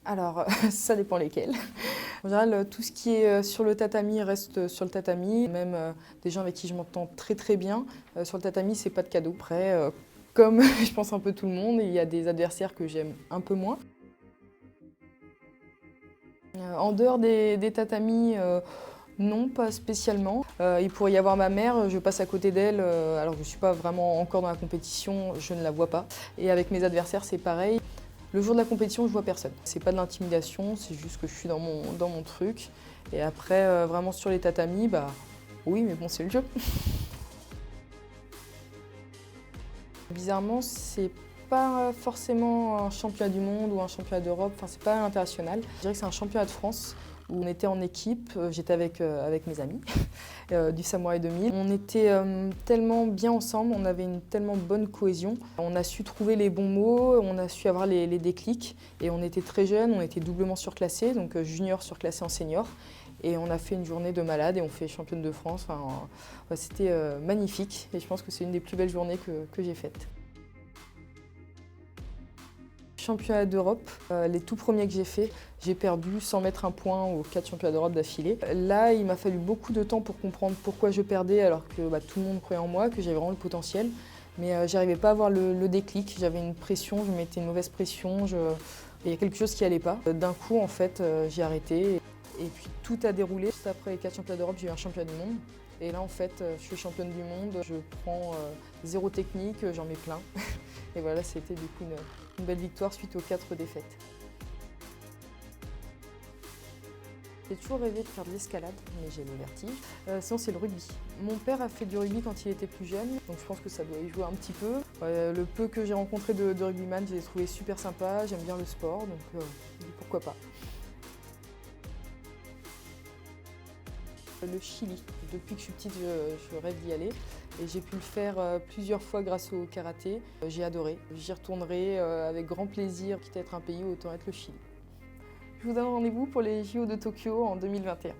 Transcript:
Alors, ça dépend lesquels. En général, tout ce qui est sur le tatami reste sur le tatami. Même des gens avec qui je m'entends très très bien, sur le tatami, c'est pas de cadeau. Après, comme je pense un peu tout le monde, il y a des adversaires que j'aime un peu moins. En dehors des tatamis, non, pas spécialement. Il pourrait y avoir ma mère, je passe à côté d'elle, alors je ne suis pas vraiment encore dans la compétition, je ne la vois pas. Et avec mes adversaires, c'est pareil. Le jour de la compétition, je vois personne. C'est pas de l'intimidation, c'est juste que je suis dans mon truc. Et après, vraiment sur les tatamis, bah oui, mais bon, c'est le jeu. Bizarrement, c'est pas forcément un championnat du monde ou un championnat d'Europe, enfin c'est pas international. Je dirais que c'est un championnat de France où on était en équipe, j'étais avec mes amis du Samouraï 2000. On était tellement bien ensemble, on avait une tellement bonne cohésion. On a su trouver les bons mots, on a su avoir les déclics et on était très jeunes, on était doublement surclassés, donc junior surclassé en senior. Et on a fait une journée de malade et on fait championne de France. Enfin, c'était magnifique et je pense que c'est une des plus belles journées que j'ai faites. Championnat d'Europe, les tout premiers que j'ai faits, j'ai perdu sans mettre un point aux 4 championnats d'Europe d'affilée. Là, il m'a fallu beaucoup de temps pour comprendre pourquoi je perdais alors que tout le monde croyait en moi, que j'avais vraiment le potentiel. Mais j'arrivais pas à avoir le déclic, j'avais une pression, je mettais une mauvaise pression, il y a quelque chose qui allait pas. D'un coup, en fait, j'ai arrêté et puis tout a déroulé. Juste après les 4 championnats d'Europe, j'ai eu un championnat du monde. Et là, en fait, je suis championne du monde, je prends zéro technique, j'en mets plein. Et voilà, c'était du coup une belle victoire suite aux 4 défaites. J'ai toujours rêvé de faire de l'escalade, mais j'ai le vertige. Sinon, c'est le rugby. Mon père a fait du rugby quand il était plus jeune, donc je pense que ça doit y jouer un petit peu. Le peu que j'ai rencontré de rugbyman, je les ai trouvés super sympas, j'aime bien le sport, donc pourquoi pas. Le Chili. Depuis que je suis petite, je rêve d'y aller et j'ai pu le faire plusieurs fois grâce au karaté. J'ai adoré. J'y retournerai avec grand plaisir. Quitte à être un pays, autant être le Chili. Je vous donne rendez-vous pour les JO de Tokyo en 2021.